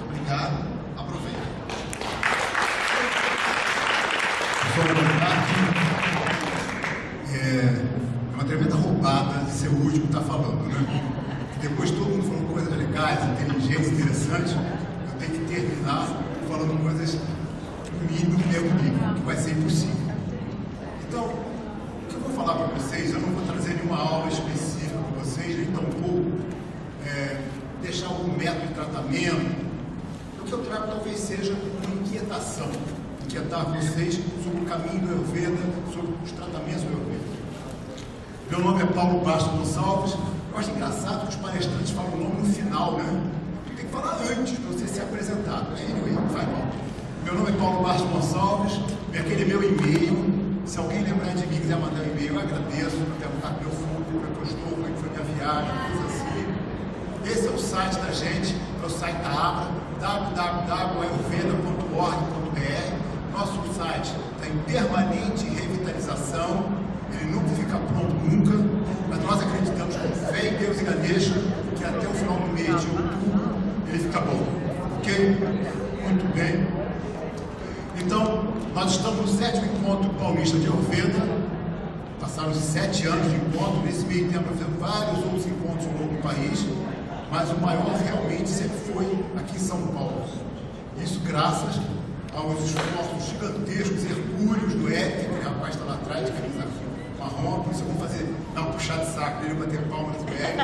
Obrigado. Aproveita. É uma tremenda roubada de ser o último que está falando, né? Depois todo mundo falando coisas legais, inteligentes, interessantes, eu tenho que terminar falando coisas do meu nível, que vai ser impossível. Então, o que eu vou falar para vocês, eu não vou trazer nenhuma aula específica para vocês, nem tampouco deixar algum método de tratamento. O que eu trago talvez seja uma inquietação, inquietar vocês sobre o caminho do Ayurveda, sobre os tratamentos do Ayurveda. Meu nome é Paulo Bastos Gonçalves. Eu acho engraçado que os palestrantes falam o nome no final, né? Tem que falar antes para você ser apresentado. Anyway, faz mal. Meu nome é Paulo Bastos Gonçalves, aquele meu e-mail. Se alguém lembrar de mim e quiser mandar um e-mail, eu agradeço para perguntar como eu fui, como é que eu estou, como é que foi minha viagem, coisa assim. Esse é o site da gente, é o site da Abra, www.ayurveda.org.br. Nosso site está em permanente revitalização, ele nunca fica pronto, nunca, mas nós acreditamos com fé em Deus e Ganesha que até o final do mês de outubro ele fica bom. Ok? Muito bem. Então, nós estamos no 7º encontro paulista de Ayurveda. Passaram 7 anos de encontro. Nesse meio tempo, nós fizemos vários outros encontros ao longo do país, mas o maior realmente sempre foi aqui em São Paulo. Isso graças aos esforços gigantescos, hercúleos do Eric, que o rapaz está lá atrás, de camisa marrom. Por isso eu vou dar um puxado de saco dele, bater palmas do Eric.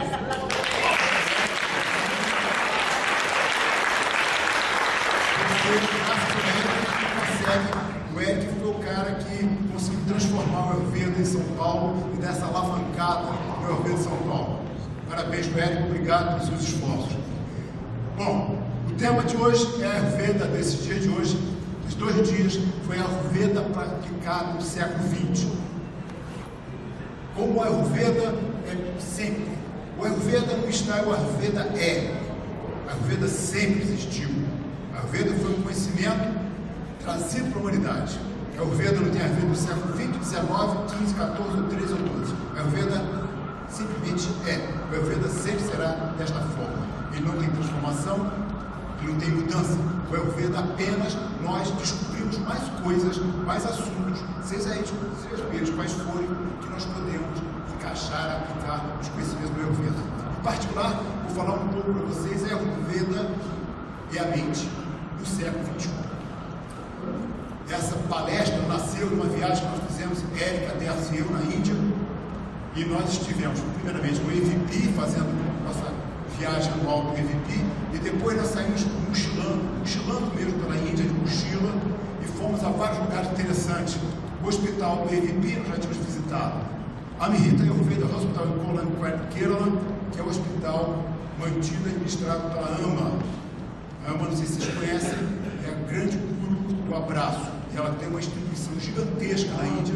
O Eric foi o cara que conseguiu transformar o Ayurveda em São Paulo e dar essa alavancada no Ayurveda em São Paulo. Parabéns para o Eric, obrigado pelos seus esforços. Bom, o tema de hoje é a Ayurveda desse dia de hoje, dos 2 dias, foi a Ayurveda praticada no século XX. Como o Ayurveda é sempre, o Ayurveda não está, o Ayurveda é. A Ayurveda sempre existiu. A Ayurveda foi um conhecimento trazido para a humanidade. A Ayurveda não tem Ayurveda no século XX, XIX, XV, XIV, ou XIII ou XII. A Ayurveda simplesmente é. O Ayurveda sempre será desta forma. Ele não tem transformação, ele não tem mudança. O Ayurveda apenas nós descobrimos mais coisas, mais assuntos, seja eles quais forem, que nós podemos encaixar, aplicar os conhecimentos do Ayurveda. Em particular, vou falar um pouco para vocês, é a Ayurveda e a mente do século XXI. Essa palestra nasceu numa viagem que nós fizemos, Érica, Dercy e eu, na Índia, e nós estivemos, primeiramente, no EVP, fazendo nossa viagem anual do EVP, e depois nós saímos mochilando mesmo pela Índia, de mochila, e fomos a vários lugares interessantes. O hospital do EVP nós já tínhamos visitado. Amrita Ayurveda Hospital em Kollam, Kerala, que é o hospital mantido e administrado pela AMA. A AMA, não sei se vocês conhecem, é a grande guru do abraço. Ela tem uma instituição gigantesca na Índia,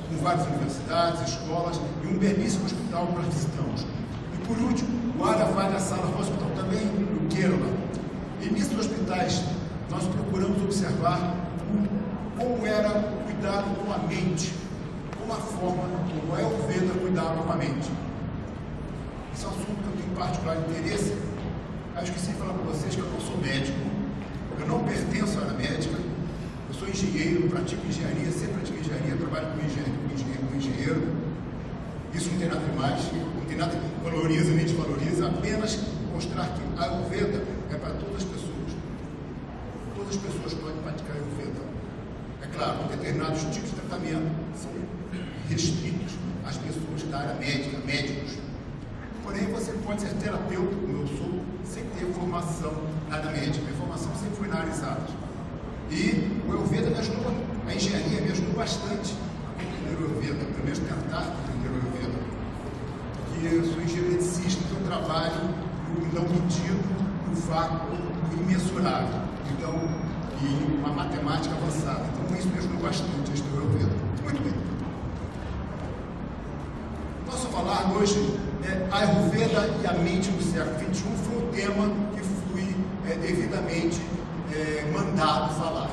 com várias universidades, escolas, e um belíssimo hospital que nós visitamos. E por último, o Aravada Sala Hospital, também no Kerala. E nesses hospitais, nós procuramos observar como era o cuidado com a mente, como a forma como é o Ayurveda cuidava com a mente. Esse é um assunto que eu tenho particular interesse. Eu esqueci de falar para vocês que eu não sou médico, eu não pertenço à área médica, eu sou engenheiro, pratico engenharia, sempre pratiquei engenharia, trabalho com engenheiro. Isso não tem nada demais, não tem nada que valoriza nem desvaloriza, apenas mostrar que a Ayurveda é para todas as pessoas. Todas as pessoas podem praticar a Ayurveda. É claro, determinados tipos de tratamento são restritos às pessoas da área médica, médicos. Porém, você pode ser terapeuta, como eu sou, sem ter formação na área médica. Minha formação sempre foi na área exatas. E o Ayurveda me ajudou, a engenharia me ajudou bastante a entender o Ayurveda, pelo menos tentar entender o Ayurveda. Porque eu sou engenheiricista, então eu trabalho no não medido, no vácuo, no imensurável. Então, e uma matemática avançada. Então, isso me ajudou bastante a estudar o Ayurveda. Muito bem. Posso falar hoje, a Ayurveda e a mente no século XXI foi um tema que fui devidamente mandado falar.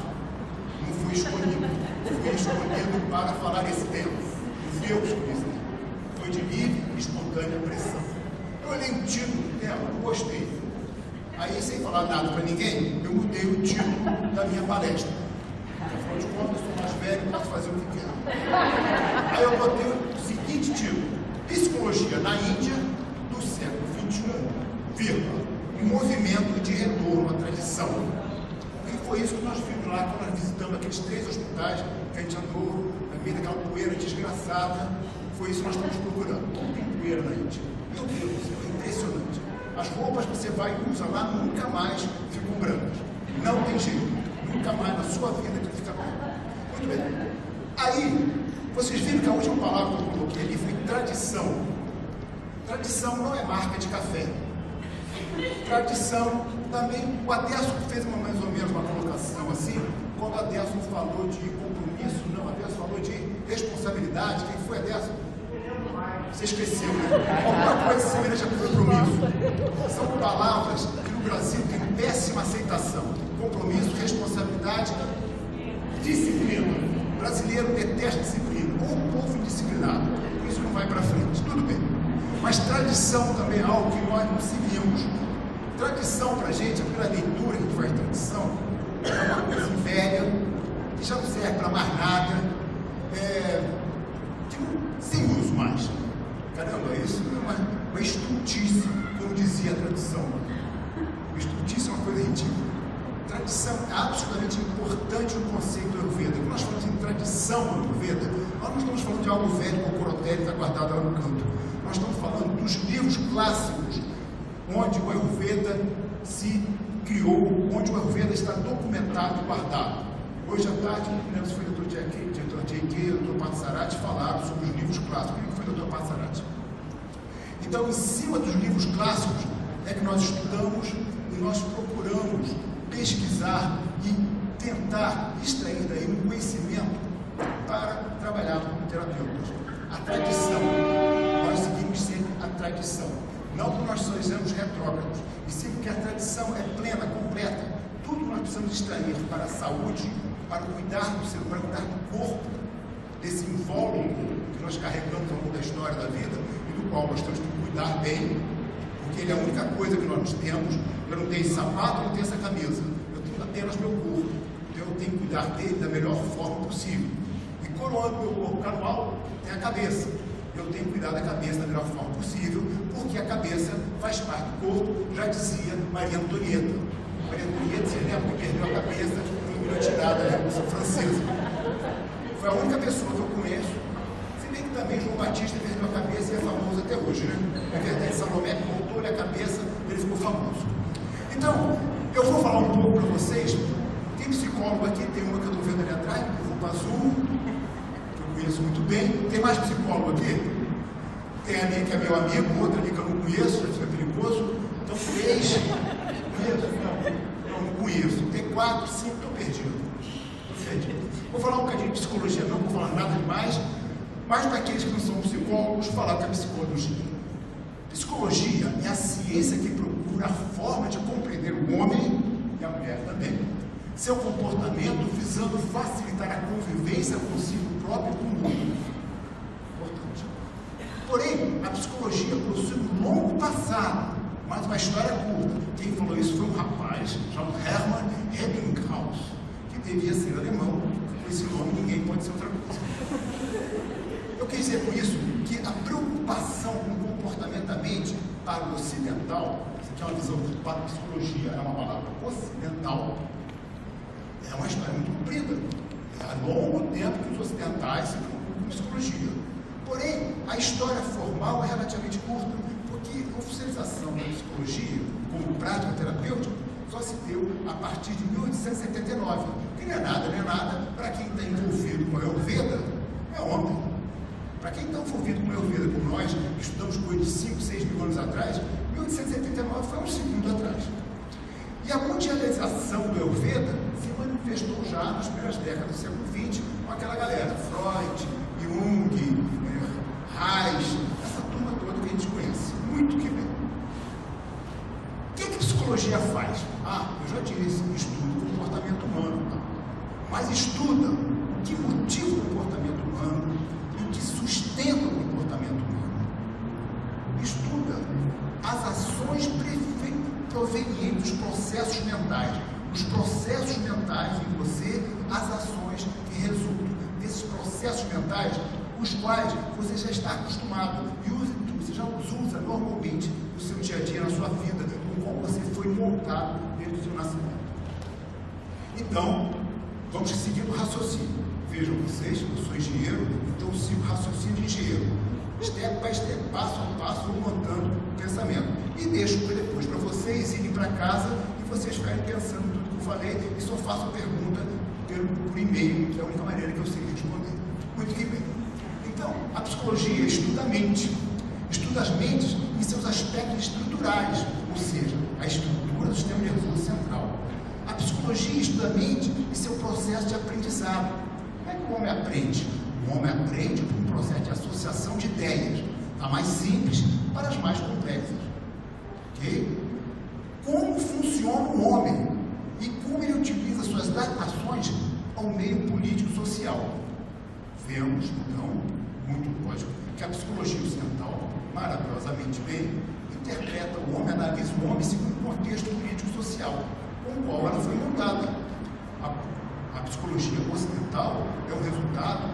Não fui escolhido. Fui escolhido para falar esse tema. Não fui eu que escolhi esse tema. Foi de livre e espontânea pressão. Eu olhei o título do tema, não gostei. Aí, sem falar nada para ninguém, eu mudei o título da minha palestra. Afinal de contas, eu sou mais velho e posso fazer o que quero. Aí eu botei o seguinte título: Psicologia na Índia do século XXI, um movimento de retorno à tradição. E foi isso que nós vimos lá quando nós visitamos aqueles 3 hospitais que a gente andou no meio daquela poeira desgraçada. Foi isso que nós estamos procurando. Como tem poeira na Índia? Meu Deus, é impressionante. As roupas que você vai e usa lá nunca mais ficam brancas. Não tem jeito. Nunca mais na sua vida que fica branco. Muito bem. Aí, vocês viram que a última palavra que eu coloquei ali foi tradição. Tradição não é marca de café. Tradição também, o Adelson fez mais ou menos uma colocação assim, quando o Adelson falou de compromisso, não, o Adelson falou de responsabilidade. Quem foi, Adelson? Você esqueceu, né? Alguma coisa semelhante a compromisso. São palavras que no Brasil tem péssima aceitação. Compromisso, responsabilidade, disciplina. O brasileiro detesta disciplina, ou um povo indisciplinado. Por isso não vai para frente. Tudo bem. Mas tradição também é algo que nós não seguimos. Tradição para a gente, a primeira leitura que a gente faz de tradição, é uma coisa velha, que já não serve para mais nada, sem uso mais. Caramba, isso é uma estultice, como dizia a tradição. Estultice é uma coisa ridícula. Tradição é absolutamente importante no conceito do Ayurveda. Quando nós falamos em tradição no Ayurveda, nós não estamos falando de algo velho, como o corotério está guardado lá no canto. Nós estamos falando dos livros clássicos, onde o Ayurveda se criou, onde o Ayurveda está documentado e guardado. Hoje à tarde, não lembro se foi o Dr. J.K. e o Dr. Patsarati falaram sobre os livros clássicos. O que foi o Dr. Patsarati? Então, em cima dos livros clássicos, é que nós estudamos e nós procuramos pesquisar e tentar extrair daí um conhecimento para trabalhar como terapeutas. A tradição, nós seguimos sempre a tradição. Não que nós sejamos retrógrados, e sim porque a tradição é plena, completa. Tudo que nós precisamos extrair para a saúde, para cuidar do ser, para cuidar do corpo, desse invólucro que nós carregamos ao longo da história da vida, e do qual nós temos que cuidar bem, porque ele é a única coisa que nós temos. Eu não tenho esse sapato, eu não tenho essa camisa, eu tenho apenas meu corpo, então eu tenho que cuidar dele da melhor forma possível. E coroando meu corpo carual, tem a cabeça. Eu tenho que cuidar da cabeça da melhor forma possível, porque a cabeça faz parte do corpo, já dizia Maria Antonieta. Maria Antonieta, você lembra que perdeu a cabeça em uma tirada da Revolução Francesa. Foi a única pessoa que eu conheço, se bem que também João Batista perdeu a cabeça e é famoso até hoje, né? Na verdade, Salomé voltou-lhe a cabeça, ele ficou famoso. Então, eu vou falar um pouco para vocês. Tem psicólogo aqui, tem uma que eu estou vendo ali atrás, roupa azul, que eu conheço muito bem. Tem mais psicólogo aqui? Tem ali que é meu amigo, outro ali que eu não conheço, já fica perigoso. Então, 3. Conheço? Não conheço. Tem 4, 5, estou perdido. Vou falar um bocadinho de psicologia, não vou falar nada demais, mas para aqueles que não são psicólogos, falar que é psicologia. Psicologia é a ciência que procura a forma de compreender o homem e a mulher também, seu comportamento visando facilitar a convivência consigo próprio e com o mundo. Importante. Porém, a psicologia possui um longo passado, mas uma história curta. Quem falou isso foi um rapaz chamado Hermann Ebbinghaus, que devia ser alemão. Com esse nome ninguém pode ser outra coisa. Eu quis dizer com isso que a preocupação com o comportamento da mente para o ocidental, isso aqui é uma visão para a psicologia, é uma palavra ocidental, é uma história muito comprida. É há longo tempo que os ocidentais se preocupam com psicologia. Porém, a história formal é relativamente curta, porque a oficialização da psicologia como prática terapêutica só se deu a partir de 1879, que não é nada, para quem está envolvido com a Ayurveda, é ontem. Para quem está envolvido com a Ayurveda, como nós, estudamos coisa de 5, 6 mil anos atrás, 1879 foi um segundo atrás. E a mundialização do Ayurveda se manifestou já nas primeiras décadas do século XX, com aquela galera, Freud, Jung, Reich, essa turma toda que a gente conhece, muito que bem. O que a psicologia faz? Eu já disse, estuda o comportamento humano, mas estuda o que motiva o comportamento humano e o que sustenta o comportamento humano. Estuda as ações proveniente dos processos mentais. Os processos mentais em você, as ações que resultam desses processos mentais, os quais você já está acostumado e você já os usa normalmente no seu dia a dia, na sua vida, no qual você foi montado desde o seu nascimento. Então, vamos seguir o raciocínio. Vejam vocês, eu sou engenheiro, então eu sigo o raciocínio de engenheiro. Step by step, passo a passo, vou montando o pensamento. E deixo depois para vocês irem para casa e vocês ficarem pensando tudo que eu falei e só faço a pergunta por e-mail, que é a única maneira que eu sei responder. Muito que bem. Então, a psicologia estuda a mente. Estuda as mentes em seus aspectos estruturais, ou seja, a estrutura do sistema nervoso central. A psicologia estuda a mente e seu processo de aprendizado. Como é que o homem aprende? O homem aprende por um processo de associação de ideias, da mais simples para as mais complexas. Ok? Como funciona o homem e como ele utiliza suas adaptações ao meio político-social. Vemos, então, muito lógico, que a psicologia ocidental, maravilhosamente bem, interpreta o homem, analisa o homem segundo o contexto político-social com o qual ela foi montada. A psicologia ocidental é o resultado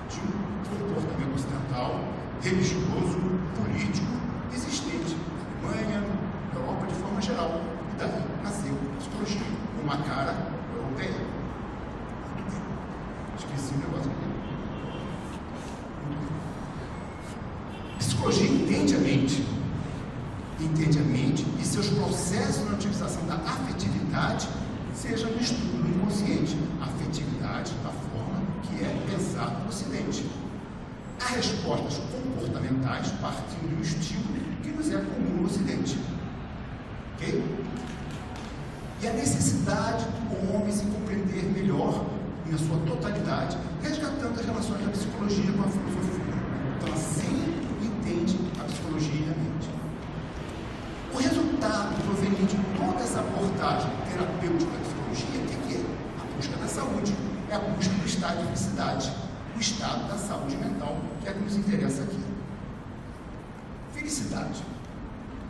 de um comportamento ocidental, religioso, político, existente na Alemanha, na Europa de forma geral. E daí nasceu a psicologia, com uma cara europeia. Esqueci o negócio aqui. Psicologia entende a mente e seus processos na utilização da afetividade, seja no estudo do inconsciente. A afetividade, a forma que é pensado no Ocidente. Há respostas comportamentais partindo do estímulo que nos é comum no Ocidente. Ok? E a necessidade do homem se compreender melhor, na sua totalidade, resgatando as relações da psicologia com a filosofia. Então, assim entende a psicologia e a mente. O resultado proveniente de toda essa abordagem terapêutica da psicologia, o que é? A busca da saúde, é a busca do estado de felicidade, o estado da saúde mental, que é o que nos interessa aqui. Felicidade.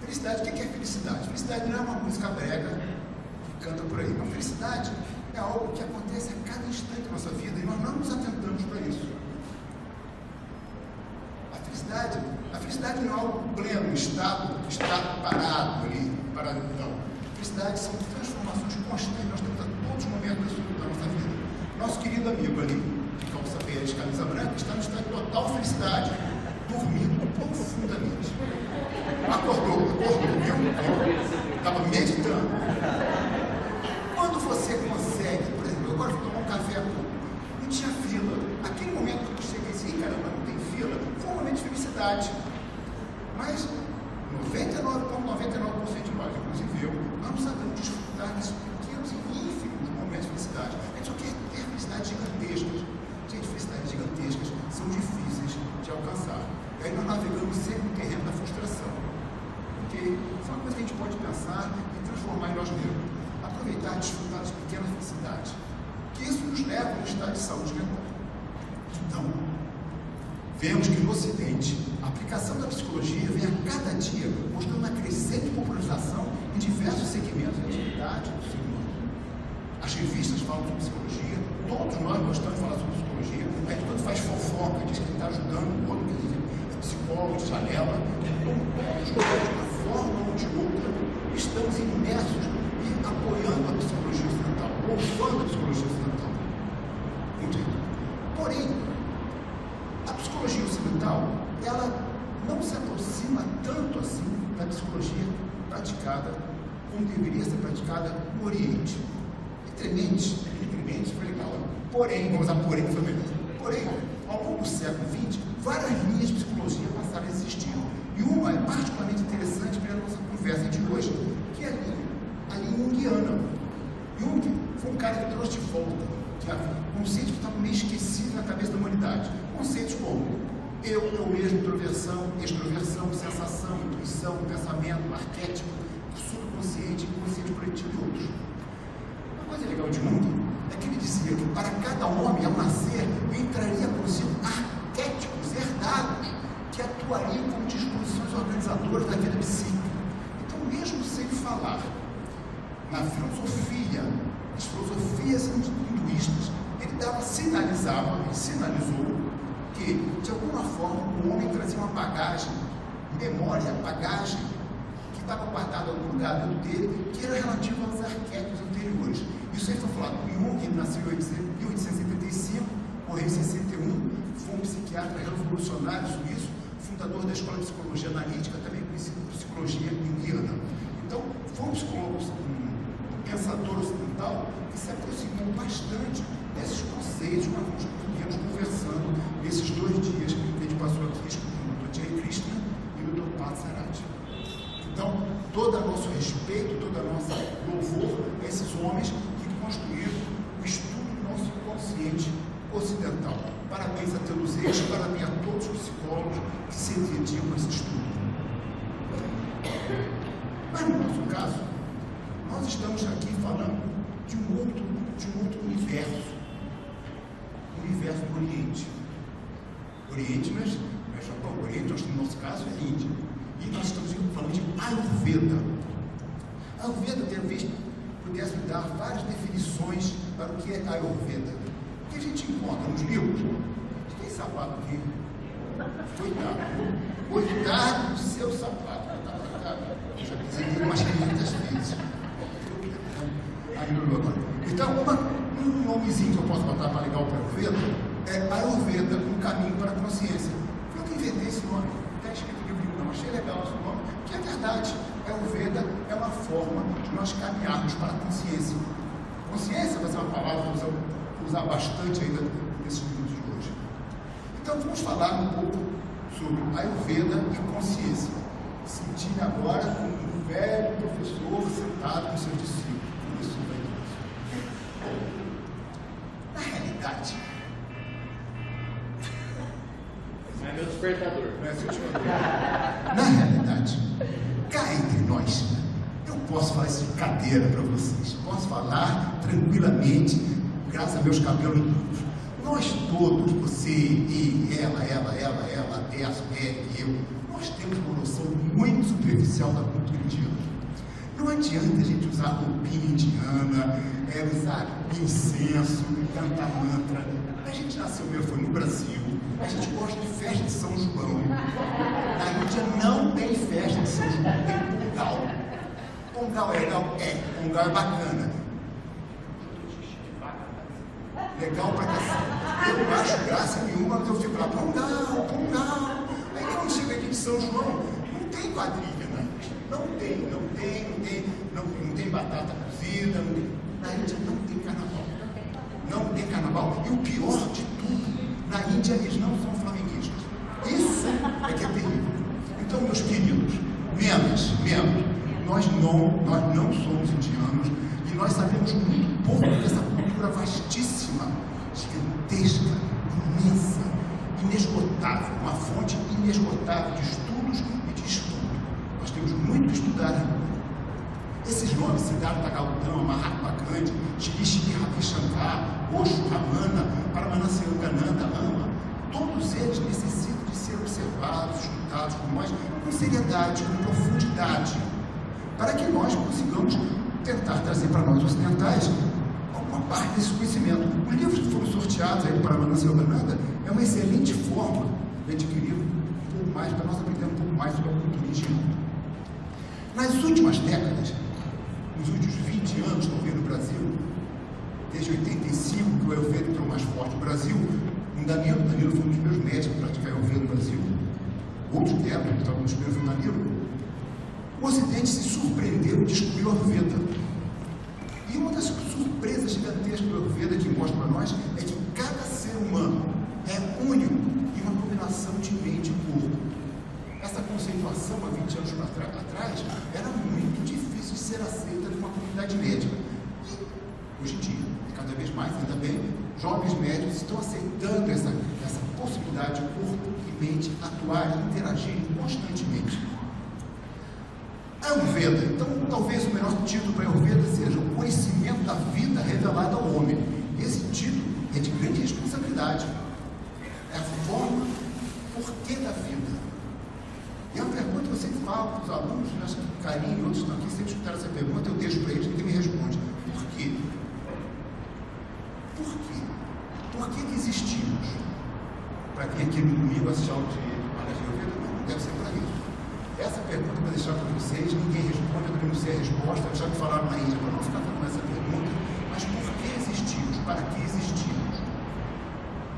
Felicidade, o que é felicidade? Felicidade não é uma música brega que canta por aí. Não, felicidade é algo que acontece a cada instante da nossa vida e nós não nos atentamos para isso. A felicidade não é algo pleno, estado parado ali, paradão. Felicidade são transformações constantes, nós temos a todos os momentos da nossa vida. Nosso querido amigo ali, de calça verde, camisa branca, está no estado de total felicidade, dormindo profundamente. Acordou, viu? Estava meditando. Quando você consegue, por exemplo, agora vou tomar um café, não tinha fila. Aquele momento que eu cheguei assim, caramba, não tem fila, foi um momento de felicidade. Mas 99,99% de nós, inclusive eu, não sabemos desfrutar desses pequenos e ínfimos momentos de felicidade. A gente só quer ter felicidades gigantescas. Gente, felicidades gigantescas são difíceis de alcançar. E aí nós navegamos sempre no terreno da frustração. Porque isso é uma coisa que a gente pode pensar e transformar em nós mesmos. Aproveitar e desfrutar das pequenas felicidades. Que isso nos leva a um estado de saúde mental. Então, vemos que no Ocidente, a aplicação da psicologia vem a cada dia mostrando uma crescente popularização em diversos segmentos de atividade do ser humano. As revistas falam sobre psicologia, todos nós gostamos de falar sobre psicologia, a gente quando faz fofoca, diz que ele está ajudando o outro, quer dizer, é psicólogo, de janela, então todos nós, de uma forma ou de outra, estamos imersos e apoiando a psicologia ocidental, louvando a psicologia ocidental. Muito. Porém, a psicologia ocidental, ela não se aproxima tanto assim da psicologia praticada como deveria ser praticada no Oriente. Entre mentes foi legal. Porém, vamos usar porém que foi melhor. Porém, ao longo do século XX, várias linhas de psicologia passaram a existir. E uma é particularmente interessante para a nossa conversa de hoje, que é a linha junguiana. Jung foi um cara que trouxe de volta conceitos que estavam meio esquecidos na cabeça da humanidade. Conceitos como eu mesmo, introversão, extroversão, sensação, intuição, pensamento, arquétipo, subconsciente, inconsciente coletivo e outros. Uma coisa legal de Jung é que ele dizia que para cada homem, ao nascer, entraria consigo arquétipos herdados que atuariam como disposições organizadoras da vida psíquica. Então, mesmo sem falar na filosofia, as filosofias hinduístas, ele sinalizou que, de alguma forma, o homem trazia uma bagagem, memória, bagagem, que estava guardada em algum lugar dentro dele, que era relativa aos arquétipos anteriores. Isso aí foi falado por Jung, ele nasceu em 1875, morreu em 61, foi um psiquiatra revolucionário suíço, fundador da Escola de Psicologia Analítica, também conhecido por psicologia junguiana. Então, foi um psicólogo, um pensador ocidental, que se aproximou bastante desses conceitos que nós viemos conversando nesses 2 dias que a gente passou aqui escutando o Dr. Jay Krishna e o Dr. Parth. Então, todo o nosso respeito, toda a nossa louvor a esses homens que construíram o estudo do nosso inconsciente ocidental. Parabéns a todos eles, parabéns a todos os psicólogos que se dedicam a esse estudo. Mas no nosso caso, nós estamos aqui falando de um outro universo, o universo do Oriente. Oriente não é Japão, Oriente, no nosso caso, é Índia. E nós estamos falando de Ayurveda. Ayurveda, talvez pudesse dar várias definições para o que é Ayurveda. O que a gente encontra nos livros? Tem sapato aqui. Coitado do seu sapato. Eu já dizia umas 500 vezes. Então, um nomezinho que eu posso botar para ligar o Ayurveda é Ayurveda, um caminho para a consciência. Foi eu que inventei esse nome. Está escrito no livro, não achei legal esse nome, que é verdade. Ayurveda é uma forma de nós caminharmos para a consciência. Consciência vai ser uma palavra que eu vou usar bastante ainda nesses minutos de hoje. Então, vamos falar um pouco sobre Ayurveda e consciência. Sentindo agora como um velho professor sentado com seus discípulos. Na realidade, não é meu despertador. Na realidade, cá entre nós, eu posso falar isso de cadeira para vocês. Posso falar tranquilamente, graças a meus cabelos duros. Nós todos, você, e ela, Décio, Eric, eu, nós temos uma noção muito superficial da cultura indiana. Não adianta a gente usar roupinha indiana, usar incenso, cantar mantra. A gente nasceu mesmo, foi no Brasil. A gente gosta de festa de São João. Na Índia não tem festa de São João, tem Pongal. Pongal é legal? É. Pongal é bacana. Legal pra cacete. Eu não acho graça nenhuma, mas eu fico lá, Pongal. Aí quando chega aqui de São João, não tem quadrilha, né? Não tem batata cozida, na Índia não tem carnaval. Não tem carnaval. E o pior de tudo, na Índia eles não são flamenguistas. Isso é que é terrível. Então, meus queridos, menos, nós não somos indianos e nós sabemos muito pouco dessa cultura vastíssima, gigantesca, imensa, inesgotável, uma fonte inesgotável de estudos e de estudo. Nós temos muito que estudar. Esses nomes, Siddhartha Gautama, Mahatma Gandhi, Shri Shri Ravi Shankar, Osho, Ramana, Paramananda Yogananda, Ama, todos eles necessitam de ser observados, estudados por nós com seriedade, com profundidade, para que nós consigamos tentar trazer para nós ocidentais alguma parte desse conhecimento. Os livros que foram sorteados aí do Paramananda Yogananda é uma excelente forma de adquirir um pouco mais, para nós aprender um pouco mais sobre a cultura indiana. Nas últimas décadas, nos últimos 20 anos, talvez no Brasil, desde 85, que o Ayurveda entrou mais forte no Brasil, o Danilo foi um dos meus médicos para praticar Ayurveda no Brasil. Outros deram, estavam nos primeiros do Danilo. O Ocidente se surpreendeu de descobrir o Ayurveda. E uma das surpresas gigantescas do Ayurveda que mostra para nós é que cada ser humano é único em uma combinação de mente e corpo. Essa conceituação, há 20 anos atrás, era muito difícil de ser aceita de uma comunidade médica. E, hoje em dia, cada vez mais, ainda bem, jovens médicos estão aceitando essa possibilidade de corpo e mente atuarem e interagirem constantemente. Ayurveda, então, talvez o melhor título para Ayurveda seja o conhecimento da vida revelada ao homem. Esse título é de grande responsabilidade. É a forma, porquê da vida. E é uma pergunta que eu sempre falo para os alunos, acho que Carinho e outros estão aqui, sempre escutaram essa pergunta, eu deixo para eles, ninguém me responde. Por quê? Por quê? Por que existimos? Para quem aqui no domingo assistir aula de Ayurveda? Não deve ser para isso. Essa pergunta para deixar para vocês, ninguém responde, eu também não sei a resposta, já me falaram na Índia, para não ficar fazendo essa pergunta, mas por que existimos? Para que existimos?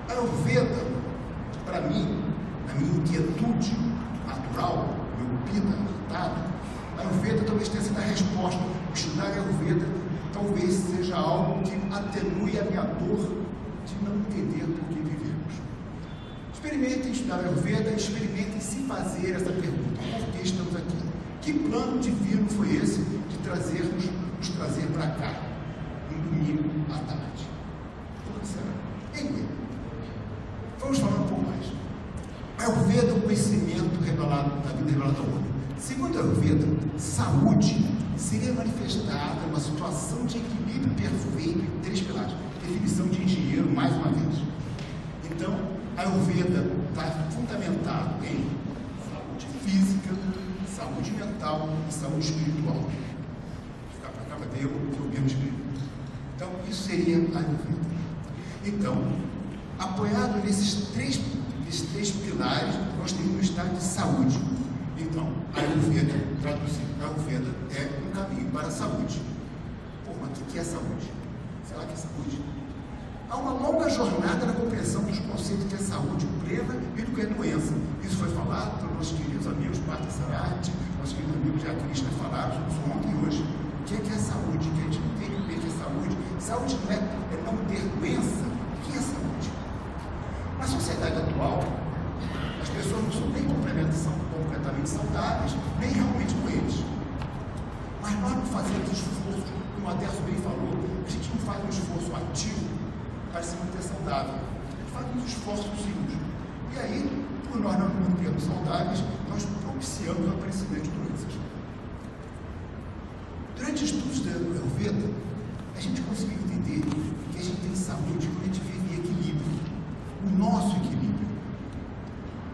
A Ayurveda, para mim, na minha inquietude natural, meu pita irritado, a Ayurveda talvez tenha sido a resposta. Estudar a Ayurveda talvez seja algo que atenue a minha dor de não entender por que vivemos. Experimentem estudar a Ayurveda, experimentem se fazer essa pergunta: por que estamos aqui? Que plano divino foi esse de nos trazer para cá, um domingo à tarde? Por que será? Anyway, vamos falar um pouco mais. A Ayurveda é o conhecimento revelado da vida revelada ao homem. Segundo a Ayurveda, saúde seria manifestada numa situação de equilíbrio perfeito em 3 pilares. Definição de engenheiro, mais uma vez. Então, a Ayurveda está fundamentada em saúde física, saúde mental e saúde espiritual. Vou ficar para cá para ver o que eu mesmo explico. Então, isso seria a Ayurveda. Então, apoiado nesses três pilares, nós temos um estado de saúde. Então, a Ayurveda, traduzindo, a Ayurveda é um caminho para a saúde. Pô, mas o que é saúde? Será que é saúde? Há uma longa jornada na compreensão dos conceitos que é saúde plena e do que é doença. Isso foi falado pelos nossos queridos amigos Partha Sarati, nossos queridos amigos de Krishna falaram sobre isso ontem e hoje. O que é saúde? Que a gente não tem que ver que é saúde. Saúde não é não ter doença. O que é saúde? Na sociedade atual, as pessoas não são nem completamente saudáveis, nem realmente doentes. Mas nós não fazemos esforço, como a Décio bem falou, a gente não faz um esforço ativo para se manter saudável. A gente faz uns esforços. E aí, por nós não nos mantermos saudáveis, nós propiciamos o aparecimento de doenças. Durante estudos da Ayurveda, a gente conseguiu entender que a gente tem saúde quando a gente vive em equilíbrio. O nosso equilíbrio,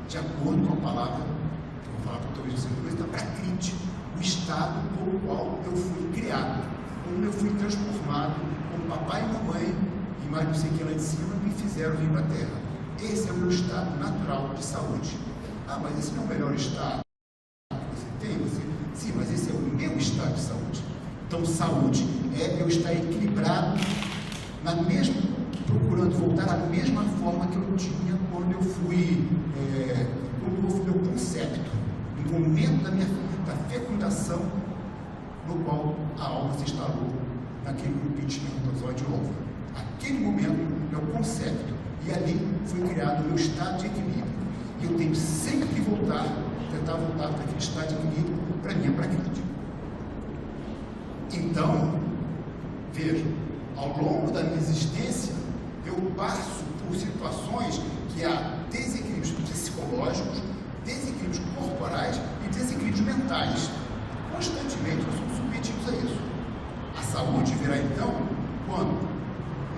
de acordo com a palavra, que eu vou falar para talvez você depois, está Prakriti, o estado pelo qual eu fui criado, como eu fui transformado, como papai e mamãe, e mais não sei quem lá de cima, me fizeram vir para a Terra. Esse é o meu estado natural de saúde. Ah, mas esse não é o melhor estado que você tem? Sim, mas esse é o meu estado de saúde. Então, saúde é eu estar equilibrado na mesma, procurando voltar à mesma forma que eu tinha quando eu fui, quando houve meu concepto, no momento da fecundação, no qual a alma se instalou naquele grupinho de espermatozoide ovo. Aquele momento é o concepto, e ali foi criado o meu estado de equilíbrio. E eu tenho sempre que tentar voltar para aquele estado de equilíbrio, para mim é Prakriti. Então, vejam, ao longo da minha existência, eu passo por situações que há desequilíbrios psicológicos, desequilíbrios corporais e desequilíbrios mentais. Constantemente nós somos submetidos a isso. A saúde virá então quando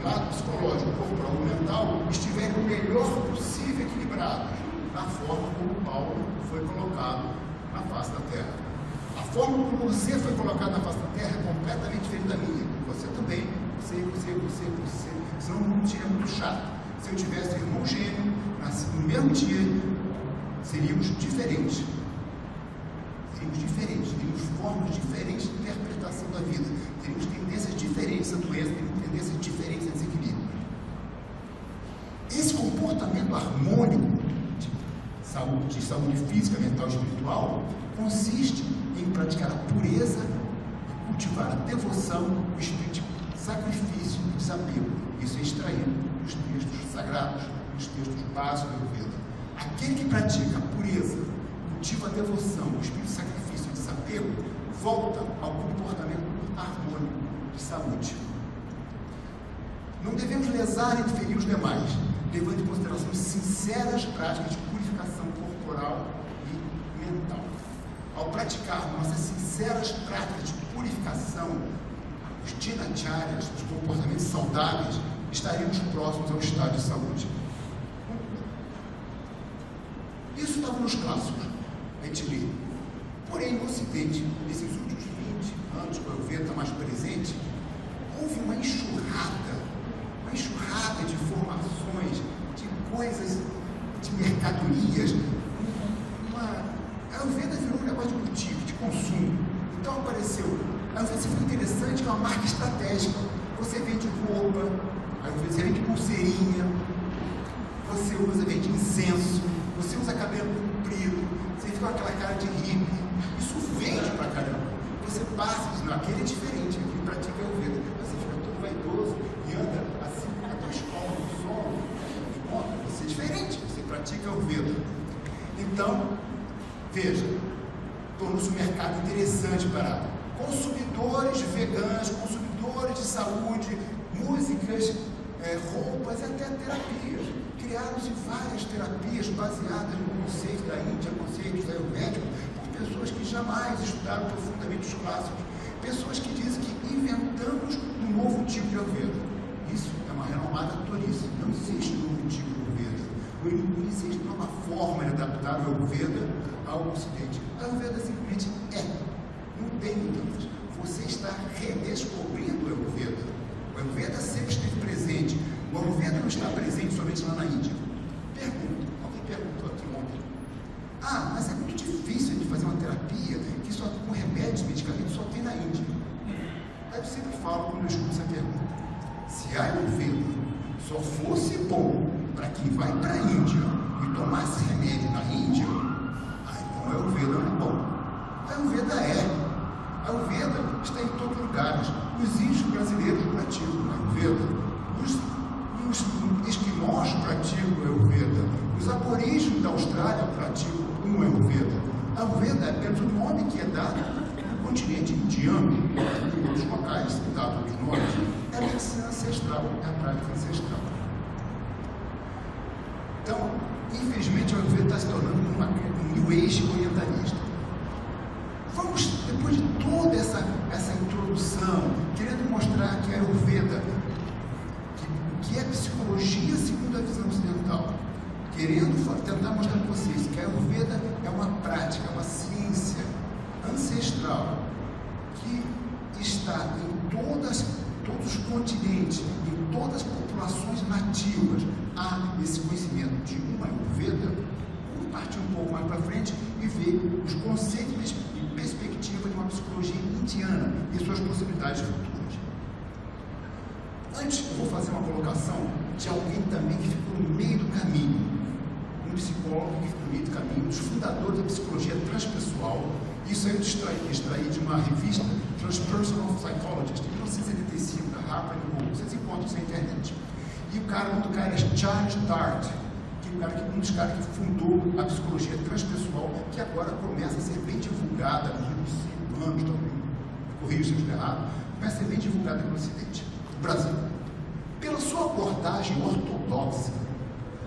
o lado psicológico, corporal e mental estiverem o melhor possível equilibrados na forma como Paulo foi colocado na face da Terra. A forma como você foi colocado na face da Terra é completamente diferente da minha. Você também. Você. Senão o mundo seria muito chato. Se eu tivesse irmão gêmeo, no mesmo dia, seríamos diferentes. Teríamos formas diferentes de interpretação da vida. Teríamos tendências diferentes à doença, teríamos tendências diferentes a desequilíbrio. Esse comportamento harmônico de saúde física, mental e espiritual consiste em praticar a pureza e cultivar a devoção, o espírito de sacrifício e desapego. Isso é extraído dos textos sagrados, dos textos básicos do Ayurveda. Aquele que pratica a pureza, cultiva a devoção, o espírito de sacrifício e desapego, volta ao comportamento harmônico de saúde. Não devemos lesar e ferir os demais, levando em consideração sinceras práticas de purificação corporal e mental. Ao praticar nossas sinceras práticas de purificação, os dinacharyas, os comportamentos saudáveis, estaremos próximos ao estado de saúde. Isso estava nos clássicos. a gente lê. Porém, no Ocidente, nesses últimos 20 anos, que o Ayurveda está mais presente, houve uma enxurrada de informações, de coisas, de mercadorias. A Ayurveda virou um negócio de cultivo, de consumo. Então apareceu. A Ayurveda foi interessante, que é uma marca estratégica. Você vende roupa, você vende pulseirinha, você vende incenso, você usa cabelo comprido, você fica com aquela cara de hippie. Isso vende pra caramba. Você passa e diz, não, aquele é diferente, aquele pratica Ayurveda. Você fica todo vaidoso e anda assim, a tua escola no solo, você é diferente, você pratica Ayurveda. Então, veja, tornou-se um mercado interessante para consumidores veganos, consumidores de saúde, músicas, roupas e até terapias. Criaram-se várias terapias baseadas no conceito da Índia, conceitos ayurvédicos, por pessoas que jamais estudaram profundamente os clássicos, pessoas que dizem que inventamos um novo tipo de Ayurveda. Isso é uma renomada tolice. Não existe um novo tipo de Ayurveda. Não existe uma forma de adaptar o Ayurveda ao Ocidente. A Ayurveda simplesmente é. Não tem mudanças. Você está redescobrindo o Ayurveda. O Ayurveda sempre esteve presente. O Ayurveda não está presente somente lá na Índia. Alguém perguntou aqui ontem. Mas é muito difícil de fazer uma terapia que só com remédios, medicamentos, só tem na Índia. Eu sempre falo quando eu escuto essa pergunta. Se a Ayurveda só fosse bom para quem vai para a Índia e tomasse remédio na Índia, então a Ayurveda não é bom. A Ayurveda A Ayurveda está em todos os lugares. Os índios brasileiros praticam a Ayurveda. Os esquimós praticam a Ayurveda. Os aborígenes da Austrália praticam o Ayurveda. A Ayurveda é apenas um nome que é dado no continente indiano, em outros locais, dado outros nomes. É a medicina ancestral, é a prática ancestral. Então, infelizmente, a Ayurveda está se tornando um New Age orientalista. Vamos, depois de toda essa introdução, querendo mostrar que a Ayurveda, que é psicologia segundo a visão ocidental, querendo tentar mostrar para vocês que a Ayurveda é uma prática, uma ciência ancestral, que está em todos os continentes, em todas as populações nativas, há esse conhecimento de uma Ayurveda. Vamos partir um pouco mais para frente e ver os conceitos e perspectiva de uma psicologia indiana e suas possibilidades futuras. Antes, eu vou fazer uma colocação de alguém também que ficou no meio do caminho, um psicólogo que ficou no meio do caminho, um dos fundadores da psicologia transpessoal. Isso é extraído de uma revista, Transpersonal Psychologist, de 1975, da Harper Lee. Vocês encontram isso na internet. E o nome do cara é Charles Dart, um dos caras que fundou a psicologia transpessoal, que agora começa a ser bem divulgada nos últimos 5 anos, também, corrija se eu estiver errado, começa a ser bem divulgada no Ocidente, no Brasil. Pela sua abordagem ortodoxa,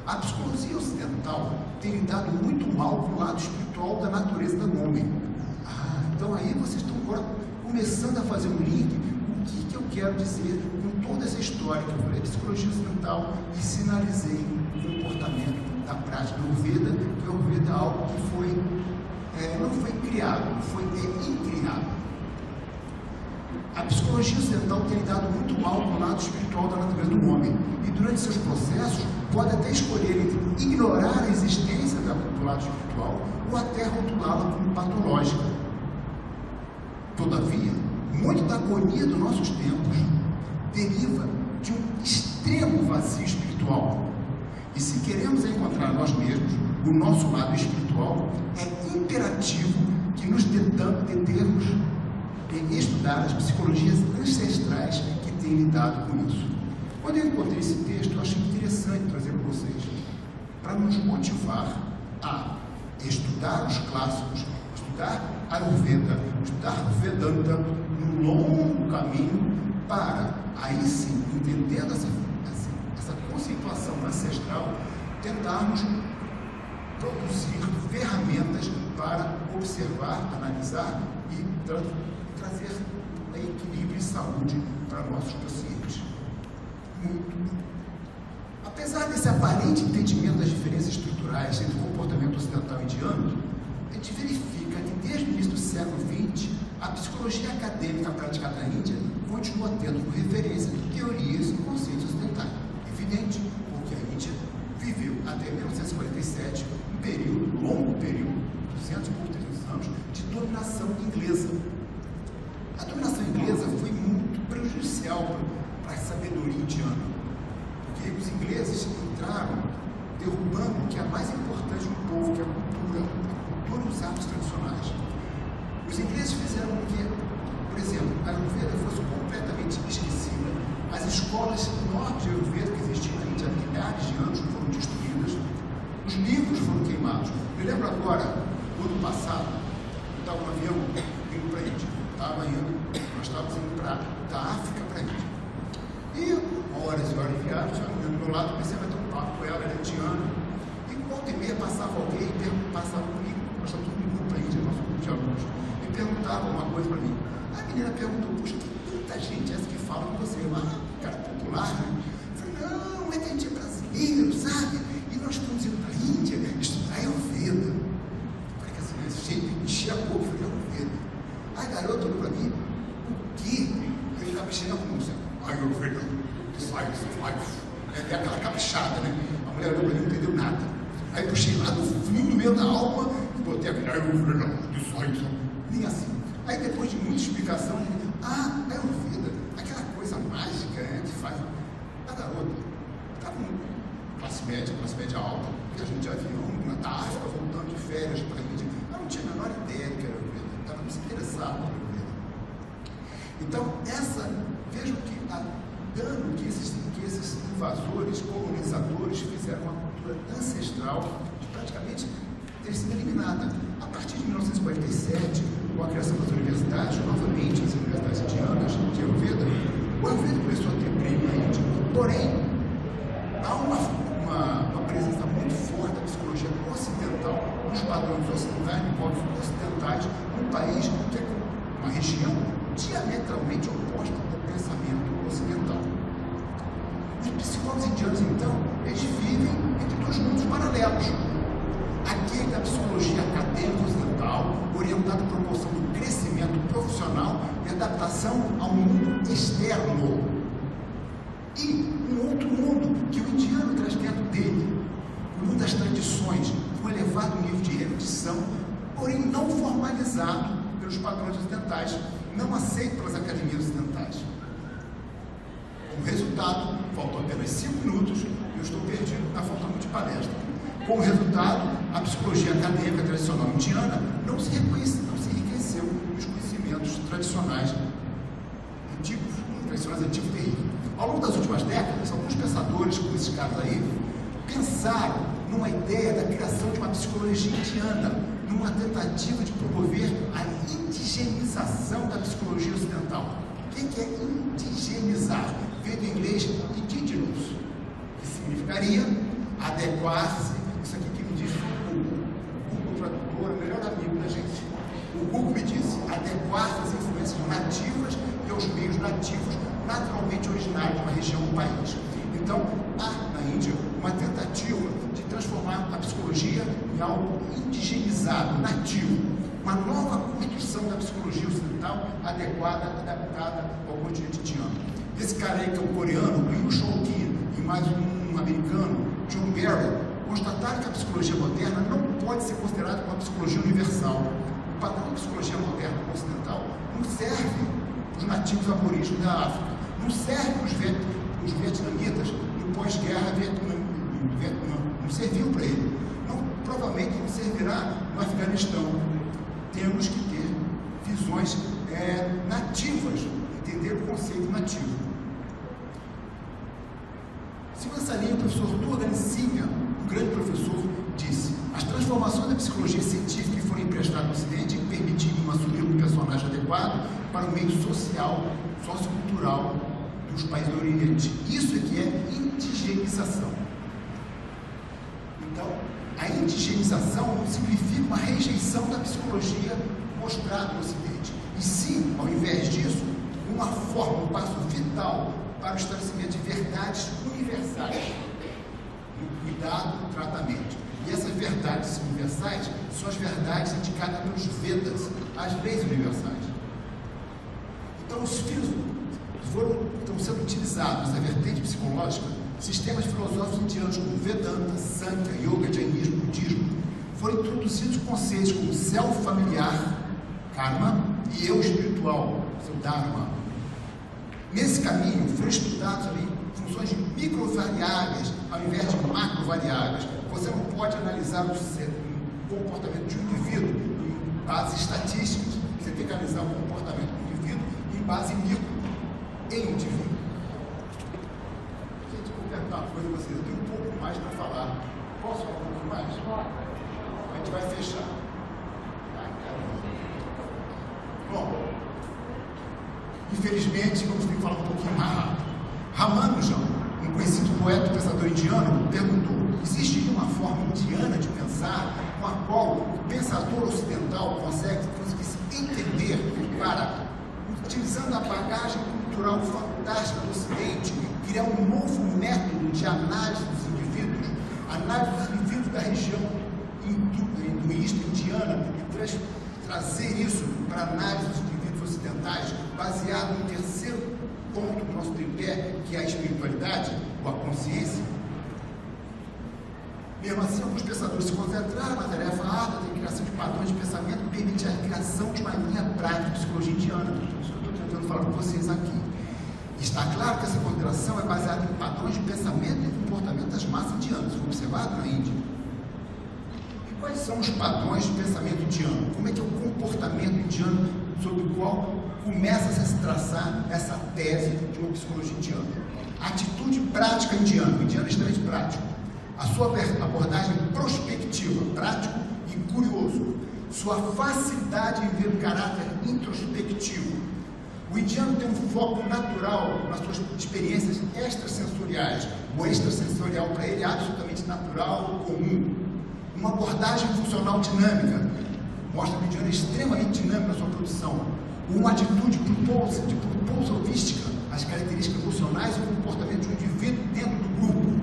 a psicologia ocidental tem lidado muito mal com o lado espiritual da natureza do homem. Então aí vocês estão agora começando a fazer um link, o que eu quero dizer com toda essa história que eu falei, psicologia ocidental, e sinalizei o comportamento da prática do Ayurveda, que o Ayurveda é algo que não foi criado, foi incriado. A psicologia ocidental tem lidado muito mal com o lado espiritual da natureza do homem, e durante seus processos pode até escolher entre ignorar a existência do lado espiritual ou até rotulá-la como patológica. Todavia, muito da agonia dos nossos tempos deriva de um extremo vazio espiritual. E se queremos encontrar nós mesmos, o nosso lado espiritual, é imperativo que nos determos em estudar as psicologias ancestrais que têm lidado com isso. Quando eu encontrei esse texto, eu achei interessante trazer para vocês, para nos motivar a estudar os clássicos, estudar Ayurveda, estudar Vedanta num longo caminho para, aí sim, entendendo essa conceituação ancestral, tentarmos produzir ferramentas para observar, analisar e trazer equilíbrio e saúde para nossos pacientes. Apesar desse aparente entendimento das diferenças estruturais entre o comportamento ocidental e indiano, gente verifica que desde o início do século XX, a psicologia acadêmica praticada na Índia continua tendo como referência teorias e conceitos ocidentais. Evidente, porque a Índia viveu até 1947 um longo período, 200 e poucos, 300 anos, de dominação inglesa. A dominação inglesa foi muito prejudicial para a sabedoria indiana, porque os ingleses entraram derrubando o que é mais importante no povo, que é a cultura e os hábitos tradicionais. Os ingleses fizeram com que, por exemplo, a Ayurveda fosse completamente esquecida. As escolas enormes de Ayurveda que existiam na Índia há milhares de anos foram destruídas. Os livros foram queimados. Eu lembro agora, no ano passado, eu estava no avião indo para a Índia. Nós estávamos indo da África para a Índia. E horas e horas de viagem, do meu lado, comecei a bater um papo com ela, ela é indiana. E volta e meia passava alguém e passava comigo. Nós estávamos todo mundo para a Índia, nosso grupo de alunos. E perguntava uma coisa para mim. A menina perguntou, puxa, tem tanta gente essa que fala com você, cara popular, né? Eu falei, não, é que a gente é brasileiro, sabe? E nós estamos indo para a Índia estudar Ayurveda. Eu falei que assim, enchi a boca, falei, Ayurveda. Aí a garota olhou para mim, o quê? Ele caprichando com você. Ayurveda, the science of life. É aquela caprichada, né? A mulher olhou para mim e não entendeu nada. Aí puxei lá do fundo do meio da alma e botei aquele Ayurveda, the science of... Nem assim. Aí depois de muita explicação, Ayurveda, aquela coisa mágica, né, que faz. A garota estava com classe média alta, viajando de avião, da África, voltando de férias para a Índia. Ela não tinha a menor ideia do que era Ayurveda, estava desinteressada por Ayurveda. Então, vejam que a dano que esses invasores, colonizadores fizeram uma cultura ancestral de praticamente ter sido eliminada. A partir de 1947, com a criação das universidades, novamente as universidades indianas de Ayurveda, o Ayurveda começou a ter prêmio na Índia. Porém, há uma presença muito forte da psicologia ocidental, nos padrões ocidentais, nos modos ocidentais, num país que é uma região diametralmente oposta ao pensamento ocidental. Os psicólogos indianos, então, eles vivem entre dois mundos paralelos. Aquele da psicologia acadêmica ocidental, orientado à promoção do crescimento profissional e adaptação ao mundo externo. E um outro mundo que o indiano traz dentro dele, o mundo das tradições, com um elevado nível de erudição, porém não formalizado pelos padrões ocidentais, não aceito pelas academias ocidentais. Como resultado, faltam apenas 5 minutos e eu estou perdido, está faltando de palestra. Como resultado, a psicologia acadêmica tradicional indiana não se enriqueceu nos conhecimentos tradicionais antigos terríveis. Ao longo das últimas décadas, alguns pensadores, como esses caras aí, pensaram numa ideia da criação de uma psicologia indiana, numa tentativa de promover a indigenização da psicologia ocidental. O que é indigenizar? Vem do inglês indigenous, que significaria adequar-se. Isso aqui que me disse o Google Tradutor, o melhor amigo da gente. O Google me disse adequar-se às influências nativas e aos meios nativos, naturalmente originários de uma região do país. Então, há na Índia uma tentativa de transformar a psicologia em algo indigenizado, nativo, uma nova construção da psicologia ocidental adequada, adaptada ao continente indiano. Esse cara aí que é um coreano, Liu Shaoqi, e mais um americano, John Barry, constataram que a psicologia moderna não pode ser considerada uma psicologia universal. O padrão da psicologia moderna ocidental não serve para os nativos aborígenes da África, não serve para os vietnamitas no pós-guerra Vietnã, não serviu para ele, provavelmente não servirá no Afeganistão. Temos que ter visões nativas, entender o conceito nativo. Segundo essa linha, o professor Durgan Singha, um grande professor, disse: as transformações da psicologia científica que foram emprestadas no Ocidente permitiram assumir um personagem adequado para o meio social, sociocultural dos países do Oriente. Isso é que é indigenização. Então, a indigenização não significa uma rejeição da psicologia mostrada no Ocidente, e sim, ao invés disso, uma forma, um passo vital para o estabelecimento de verdades universais no cuidado e tratamento. E essas verdades universais são as verdades indicadas pelos Vedas, as leis universais. Então, os filhos estão sendo utilizados nessa vertente psicológica, sistemas filosóficos indianos como Vedanta, Sankhya, Yoga, Jainismo, Budismo, foram introduzidos conceitos como self familiar, karma, e eu espiritual, seu dharma. Nesse caminho foram estudados ali funções de microvariáveis ao invés de macrovariáveis. Você não pode analisar o comportamento de um indivíduo em bases estatísticas. Você tem que analisar o comportamento do indivíduo em base micro, em indivíduo. Gente, eu vou perguntar uma coisa a vocês. Eu tenho um pouco mais para falar. Posso falar um pouco mais? A gente vai fechar. Bom, infelizmente, vamos ter que falar um pouquinho mais rápido. Ramanujan, um conhecido poeta e pensador indiano, perguntou: existe uma forma indiana de pensar com a qual o pensador ocidental consegue se entender para, utilizando a bagagem cultural fantástica do Ocidente, criar um novo método de análise dos indivíduos, análise dos indivíduos da região hinduísta indiana, e trazer isso para a análise dos indivíduos ocidentais, baseado no terceiro ponto do nosso tripé, que é a espiritualidade, ou a consciência. Mesmo assim, alguns pensadores se concentraram na tarefa árdua da criação de padrões de pensamento que permite a criação de uma linha prática de psicologia indiana. Isso eu estou tentando falar com vocês aqui. Está claro que essa consideração é baseada em padrões de pensamento e comportamento das massas indianas, foi observado na Índia. E quais são os padrões de pensamento indiano? Como é que é o comportamento indiano sobre o qual começa a se traçar essa tese de uma psicologia indiana? A atitude prática indiana, o indiano é extremamente prático. A sua abordagem prospectiva, prático e curioso. Sua facilidade em ver o caráter introspectivo. O indiano tem um foco natural nas suas experiências extrasensoriais. O extrasensorial para ele é absolutamente natural, comum. Uma abordagem funcional dinâmica. Mostra que o indiano é extremamente dinâmico na sua produção. Uma atitude propulsivística, as características emocionais e o comportamento de um indivíduo dentro do grupo.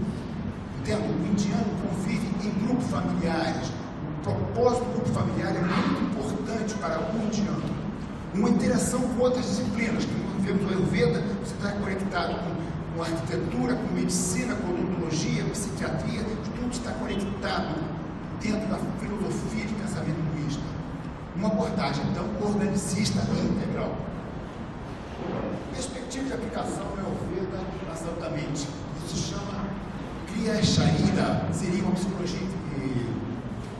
Entendo, o indiano convive em grupos familiares. O propósito do grupo familiar é muito importante para o indiano. Uma interação com outras disciplinas, que nós vemos no Ayurveda, você está conectado com arquitetura, com medicina, com odontologia, com psiquiatria, tudo está conectado dentro da filosofia de pensamento hinduísta. Uma abordagem, então, organicista e integral. Perspectiva de aplicação no Ayurveda na saúde da mente. Isso se chama Kriya Sharira, seria uma psicologia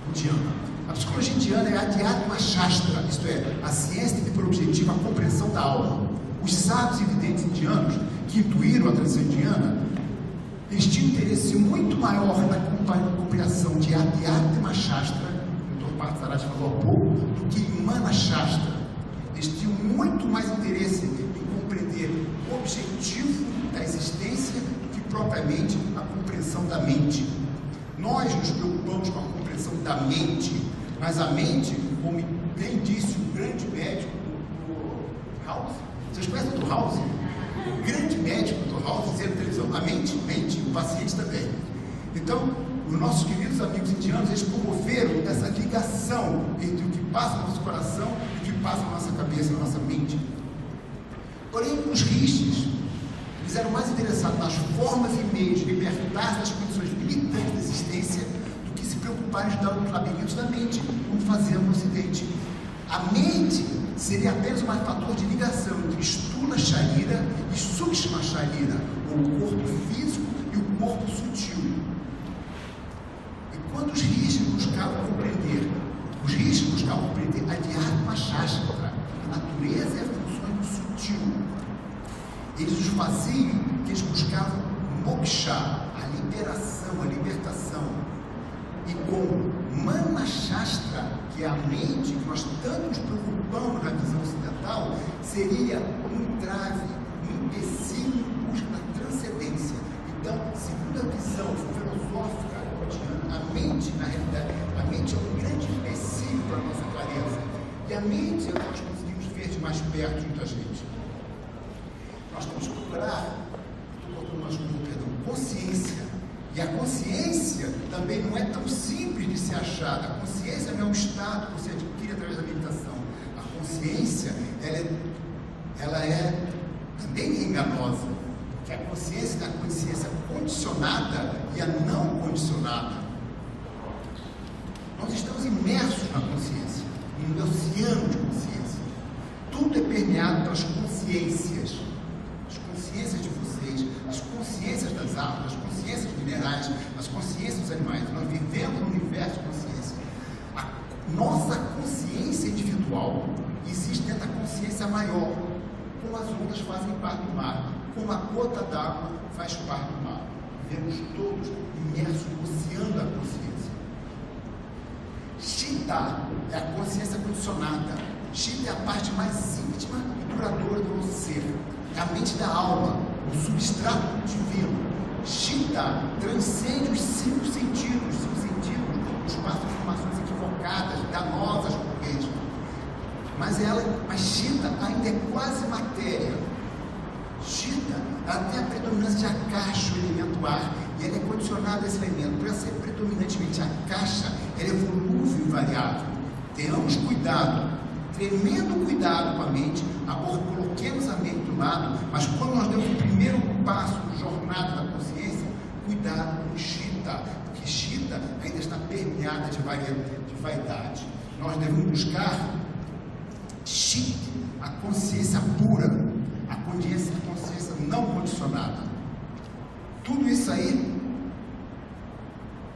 indiana. A psicologia indiana é a Adhyatma Shastra, isto é, a ciência que tem por objetivo a compreensão da alma. Os sábios e videntes indianos, que intuíram a tradição indiana, eles tinham interesse muito maior na compreensão de Adhyatma Shastra, o Dr. Parthasarathi falou há pouco, do que em Mana Shastra. Eles tinham muito mais interesse em compreender o objetivo da existência do que propriamente a compreensão da mente. Nós nos preocupamos com a compreensão da mente, mas a mente, como bem disse o grande médico do House, vocês conhecem o House? O grande médico do House dizia na televisão, a mente mente, o paciente também. Então, os nossos queridos amigos indianos, eles promoveram essa ligação entre o que passa no nosso coração e o que passa na nossa cabeça, na nossa mente. Porém, os rishis, eles eram mais interessados nas formas e meios de libertar das condições limitantes da existência do que se preocupar em estudar os labirintos da mente, como fazemos no Ocidente. A mente seria apenas um fator de ligação entre Stula Sharira e Sukshma Sharira, ou o corpo físico e o corpo sutil. E quando os rishis buscavam compreender a Adhyatma Shastra, a natureza e as funções do sutil, eles os faziam que eles buscavam moksha, a liberação, a libertação. E com Mana Shastra, que é a mente, que nós tanto nos preocupamos na visão ocidental, seria um entrave, um empecilho em busca da transcendência. Então, segundo a visão filosófica indiana, a mente, na realidade, a mente é um grande empecilho para a nossa clareza. E a mente é o que nós conseguimos ver de mais perto de muita gente. Nós temos que procurar, consciência, E a consciência também não é tão simples de ser achada. A consciência não é um estado que você adquire através da meditação. A consciência, ela é também enganosa. Que a consciência é a consciência condicionada e a não condicionada. Nós estamos imersos na consciência, no oceano de consciência. Tudo é permeado pelas consciências. As consciências de vocês, as consciências das árvores, as consciências minerais, as consciências dos animais. Nós vivemos no universo de consciência. A nossa consciência individual existe dentro da consciência maior, como as ondas fazem parte do mar, como a gota d'água faz parte do mar. Vivemos todos imersos no oceano da consciência. Chitta é a consciência condicionada. Chitta é a parte mais íntima e duradoura do nosso ser. É a mente da alma, o substrato divino. Chitta transcende os 5 sentidos. Os 5 sentidos nos passam informações equivocadas, danosas por eles. Mas Chitta ainda é quase matéria. Chitta, ela tem a predominância de Akasha, o elemento ar, e ela é condicionada a esse elemento. Por ela ser predominantemente Akasha, ela é volúvel e variável. Tenhamos cuidado, tremendo cuidado com a mente, coloquemos a mente do lado, mas quando nós demos o primeiro passo na jornada da consciência, cuidado com Chitta, porque Chitta ainda está permeada de vaidade. Nós devemos buscar Chitta, a consciência pura, a consciência não condicionada. Tudo isso aí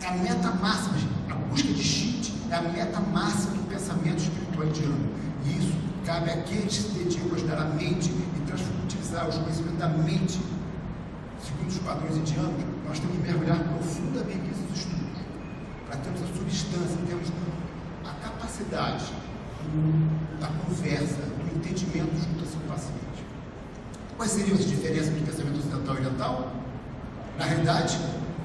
é a meta máxima, a busca de Chitta é a meta máxima do pensamento espiritualiano. E isso cabe àqueles que se dedicam a estudar a mente e utilizar os conhecimentos da mente, segundo os padrões indianos. Nós temos que mergulhar profundamente nesses estudos, para termos a substância, termos a capacidade da conversa, do entendimento junto ao seu paciente. Quais seriam as diferenças do pensamento ocidental e oriental? Na realidade,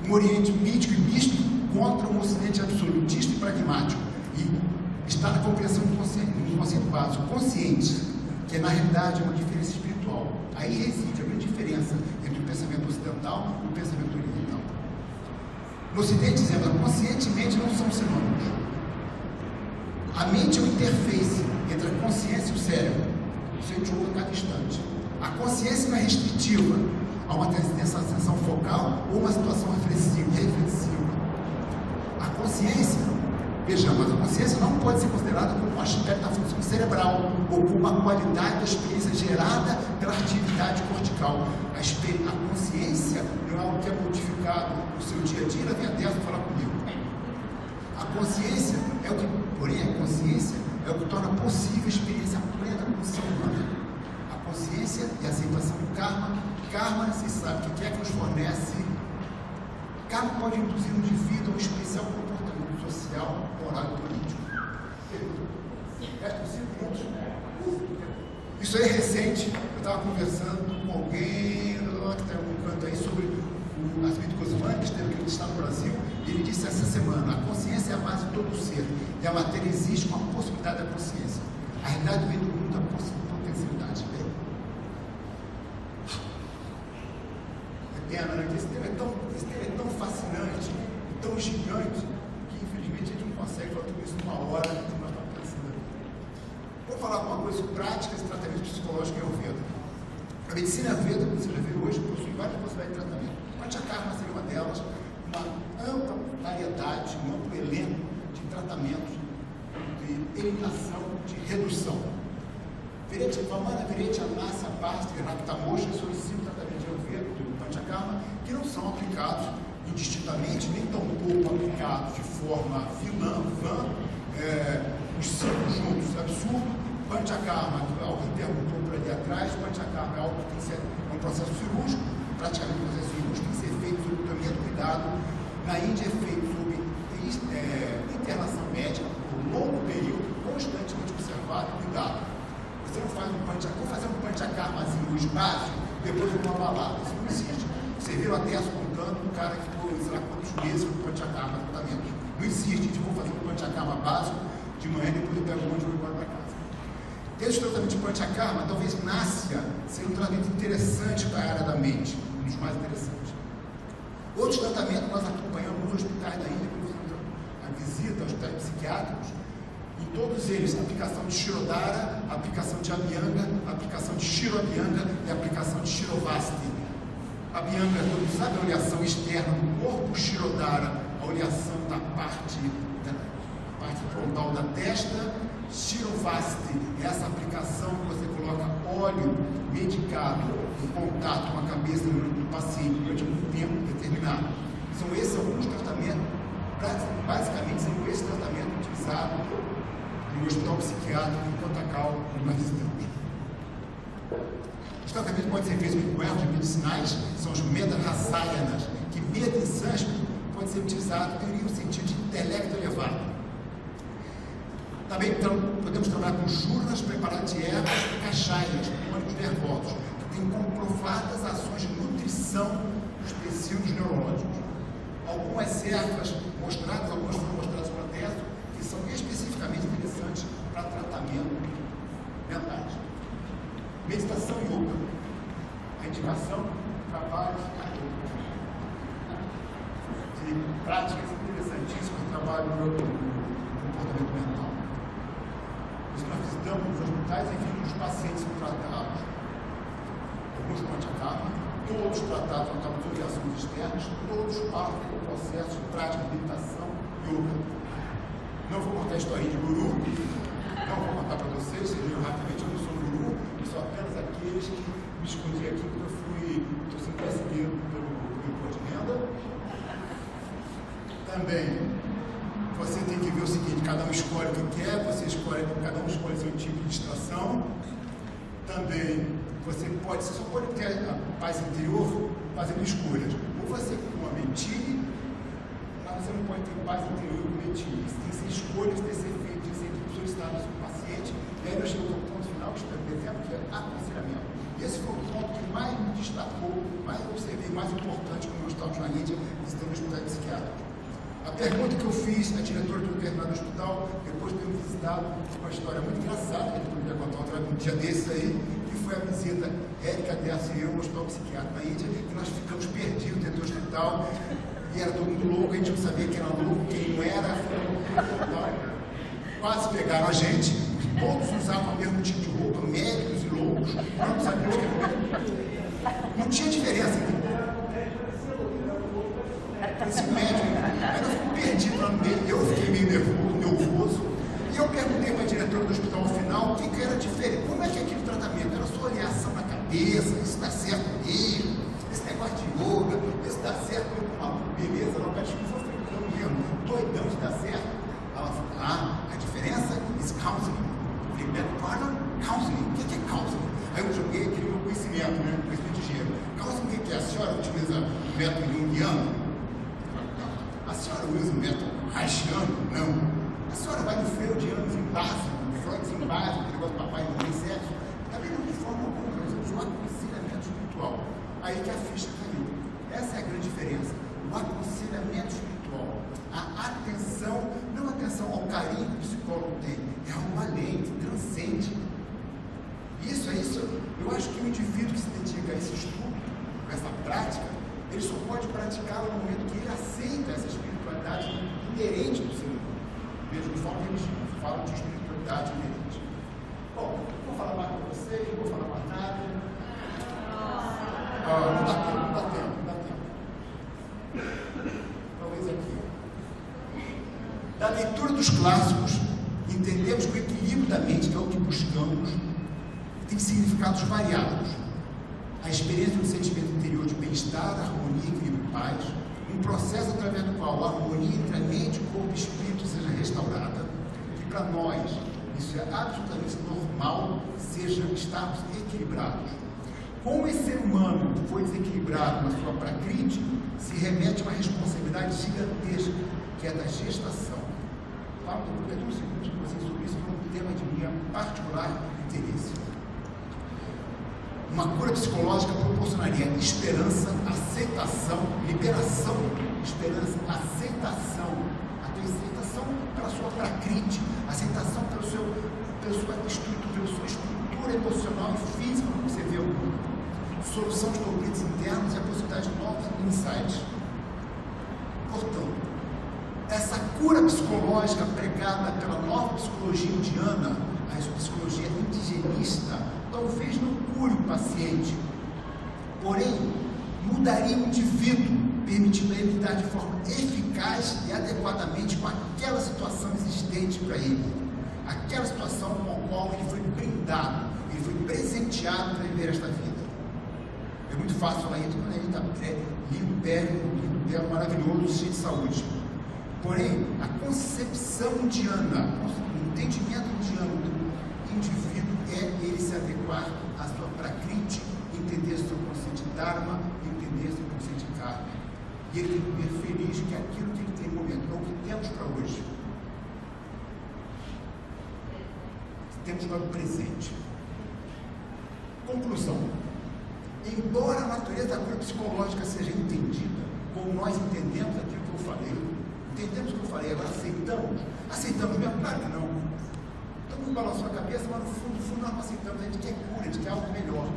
um Oriente mítico e místico contra um Ocidente absolutista e pragmático. E está na compreensão do conceito básico, consciente, que na realidade é uma diferença espiritual. Aí reside a grande diferença entre o pensamento ocidental e o pensamento oriental. No Ocidente, dizemos, a consciente e mente não são sinônimos. A mente é uma interface entre a consciência e o cérebro. O sente ouve a cada instante. A consciência não é restritiva a uma sensação focal ou uma situação reflexiva. A consciência, vejamos, a consciência não pode ser considerada como um aspecto da função cerebral ou como uma qualidade da experiência gerada pela atividade cortical. A consciência não é algo que é modificado no seu dia a dia. Ela vem até a falar comigo. A consciência é o que, porém, a consciência é o que torna possível a experiência plena da condição humana. A consciência e a aceitação do karma. Karma, vocês sabem o que é que nos fornece. Karma pode induzir no indivíduo a um especial comportamento social, moral e político. Restam 5 minutos. Isso aí é recente. Eu estava conversando com alguém que está em um canto aí sobre o Nascimento Goswami, que esteve aqui no estado do Brasil, e ele disse essa semana: a consciência é a base de todo o ser, e a matéria existe com a possibilidade da consciência. A realidade vem do mundo da potencialidade. É pena, né? Esse tema é tão fascinante, tão gigante, que infelizmente a gente não consegue falar tudo isso numa hora que nós estamos pensando aqui. Vou falar alguma coisa prática desse tratamento psicológico em Ayurveda. A medicina Ayurveda, como você já viu hoje, possui várias possibilidades de tratamento. Panchakarma seria uma delas, uma ampla variedade, um amplo elenco de tratamentos de eliminação, de redução. Vamana, Virete, Anasa, Bhastra, Raktamosha são os 5 tratamentos de Ayurveda, do Panchakarma, que não são aplicados indistintamente, nem tampouco aplicados de forma vã, os 5 juntos, é absurdo. Panchakarma, algo que perguntou por ali atrás, Panchakarma é algo que tem que ser um processo cirúrgico, praticamente um processo cirúrgico, tem que ser feito sob tremendo cuidado. Na Índia é feito sob internação médica, por um longo período, constantemente observado e cuidado. Você não faz um Panchakarma, vou fazer um Panchakarmazinho hoje básico, depois de uma balada, isso não existe. Você viu a Tessa contando um cara que ficou, sei lá quantos meses no Panchakarma tratamento. Não existe, tipo, vou fazer um Panchakarma básico de manhã, depois eu pego um monte de embora para casa. Esse tratamento de Panchakarma talvez nasça ser um tratamento interessante para a área da mente, um dos mais interessantes. Outros tratamentos nós acompanhamos nos hospitais da Índia, a visita aos hospitais psiquiátricos. Em todos eles, a aplicação de Shirodhara, a aplicação de Abhyanga, a aplicação de Shirobhyanga e a aplicação de Shirovasti. Abhyanga, todo mundo sabe, a oleação externa do corpo. Shirodhara, a oleação da parte frontal da testa. Shirovasti é essa aplicação que você coloca óleo medicado em contato com a cabeça do paciente durante um tempo determinado. São esses alguns tratamentos, basicamente são esses tratamentos utilizados no hospital psiquiátrico em Kottakkal, onde nós visitamos. Os tratamentos podem ser feitos com ervas medicinais, são os Medarasayanas, que medo em sânscrito pode ser utilizado em um sentido de intelecto elevado. Também podemos trabalhar com churras preparadas de ervas e cachaias, tônicos nervosos, que têm comprovadas ações de nutrição dos tecidos neurológicos. Algumas ervas mostradas, algumas foram mostradas para texto, que são especificamente interessantes para tratamento mentais. Meditação e yoga. A indicação, trabalhos de práticas interessantíssimas de trabalho no comportamento mental. Isso nós visitamos nos hospitais e vimos os pacientes são tratados, alguns com anticarro, todos tratados com autorizações externas, todos parte do processo de prática de meditação e yoga. Não vou contar a história de guru, não vou contar para vocês viram rapidamente, eu não sou guru, eu sou apenas aqueles que me escondi aqui porque estou sendo perseguido pelo imposto de renda. Também, você tem que ver o seguinte, cada um escolhe o que quer, cada um escolhe seu tipo de distração. Também, você só pode ter a paz interior fazendo escolhas. Ou você com a mentira, mas você não pode ter paz interior com mentira. Isso tem que ser escolhas, tem que ser feito, tem que ser solicitado ao seu paciente. E aí nós chegamos ao ponto final, que dizendo que é aconselhamento. E esse foi o ponto que mais me destacou, mais observei, mais importante quando nós estávamos na Índia, visitando hospitais psiquiátricos. A pergunta que eu fiz à diretora do determinado hospital, depois de ter visitado, uma história muito engraçada, que eu poderia contar um dia desses aí, que foi a visita Érica Dessa e eu ao hospital psiquiátrico na Índia, que nós ficamos perdidos dentro do hospital, e era todo mundo louco, a gente não sabia quem era louco, quem não era. Quase pegaram a gente, todos usavam o mesmo tipo de roupa, médicos e loucos, não sabíamos que era. Não tinha diferença. Esse médico, aí nós ficamos perdidos lá no meio, eu fiquei meio nervoso, e eu perguntei para a diretora do hospital ao final o que era diferente, como é que é aquele tratamento, era só oleação na cabeça, isso está certo mesmo, esse negócio de yoga, isso está certo, beleza, não, parece que eu africano mesmo, doidão, isso está certo. Ela falou, a diferença é counseling. Eu falei, pardon? Counseling? O que é counseling? Aí eu joguei aquele meu conhecimento, né, conhecimento de gênero. Counseling, o que é? A senhora utiliza o método junguiano? A senhora usa o método haitiano? Não. A senhora vai no freudiano em básico, Freud em básico, aquele negócio do papai não tem sexo? Também não de forma alguma, nós usamos o aconselhamento espiritual. Aí que a ficha caiu. Essa é a grande diferença. O aconselhamento espiritual. A atenção, não atenção ao carinho que o psicólogo tem, é algo além, que transcende. Isso é isso. Eu acho que o indivíduo que se dedica a esse estudo, a essa prática, ele só pode praticá-la no momento que ele aceita essa espiritualidade inerente do ser humano. Mesmo de forma que eles falam de espiritualidade inerente. Bom, não vou falar mais para vocês, não vou falar mais nada. Não dá tempo. Talvez aqui. Da leitura dos clássicos, entendemos que o equilíbrio da mente, que é o que buscamos, tem significados variados. A experiência do sentimento interior de bem-estar, harmonia, equilíbrio e paz, um processo através do qual a harmonia entre a mente, corpo e espírito seja restaurada, e para nós isso é absolutamente normal, seja estarmos equilibrados. Como esse ser humano foi desequilibrado na sua prakriti, se remete a uma responsabilidade gigantesca, que é da gestação. Falo por uns segundos com vocês sobre isso, que é um tema de minha particular interesse. Uma cura psicológica proporcionaria esperança, aceitação, liberação, esperança, aceitação. A tua aceitação pela sua prakriti, aceitação pela sua estrutura emocional e física, como você vê o mundo. Solução de conflitos internos e a possibilidade de novos insights. cura psicológica pregada pela nova psicologia indiana, a psicologia indigenista, talvez não cure o paciente, porém, mudaria o indivíduo, permitindo a ele lidar de forma eficaz e adequadamente com aquela situação existente para ele, aquela situação com a qual ele foi brindado, ele foi presenteado para viver esta vida. É muito fácil falar isso quando a gente está lindo, belo, maravilhoso, cheio de saúde. Porém, a concepção indiana, o entendimento indiano do indivíduo é ele se adequar à sua prakriti, entender seu conceito de dharma, entender seu conceito de karma. E ele tem que viver feliz que aquilo que ele tem no momento, não o que temos para hoje. Temos para o presente. Conclusão. Embora a natureza da cura psicológica seja entendida, como nós entendemos aquilo que eu falei, entendemos o que eu falei, agora aceitamos mesmo? Claro que não. Todo mundo balançou a cabeça, mas no fundo nós não aceitamos, a gente quer cura, a gente quer algo melhor.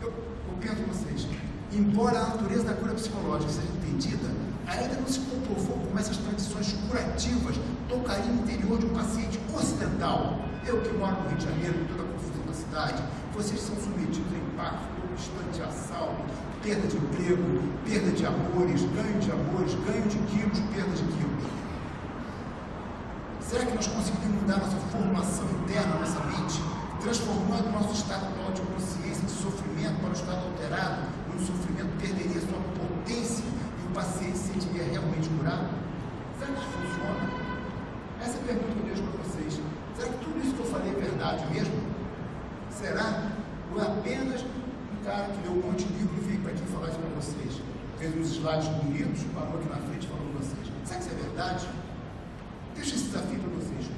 Eu penso com vocês, embora a natureza da cura psicológica seja entendida, ainda não se comprovou como essas tradições curativas tocariam no interior de um paciente ocidental. Eu que moro no Rio de Janeiro, com toda a confusão da cidade, vocês são submetidos a impacto constante, assalto, perda de emprego, perda de amores, ganho de quilos, perda de quilos. Será que nós conseguimos mudar nossa formação interna, nossa mente, transformando o nosso estado atual de consciência, de sofrimento, para um estado alterado, onde o sofrimento perderia sua potência e o paciente se sentiria realmente curado? Será que isso funciona? Essa é a pergunta que eu deixo para vocês. Será que tudo isso que eu falei é verdade mesmo? Será? Ou é apenas um cara que leu um monte de livro e veio para aqui falar isso para vocês? Fez uns slides bonitos, parou aqui na frente e falou para vocês. Será que isso é verdade? Deixa esse desafio para vocês.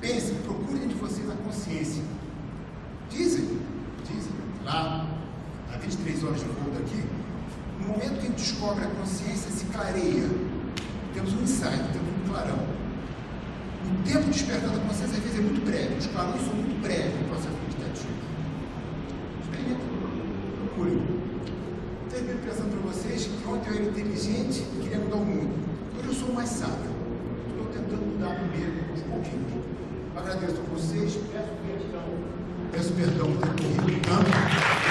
Pensem, procurem de vocês a consciência. Dizem, lá, há 23 horas de voo daqui, no momento que a gente descobre a consciência, se clareia. Temos um insight, temos um clarão. O tempo de despertar da consciência, às vezes, é muito breve. Os clarões são muito breves no processo meditativo. Experimentem, procurem. Termino pensando para vocês que ontem eu era inteligente e queria mudar o mundo. Hoje eu sou mais sábio. Estou tentando mudar primeiro, aos pouquinhos. Agradeço a vocês, peço perdão por ter corrido tanto.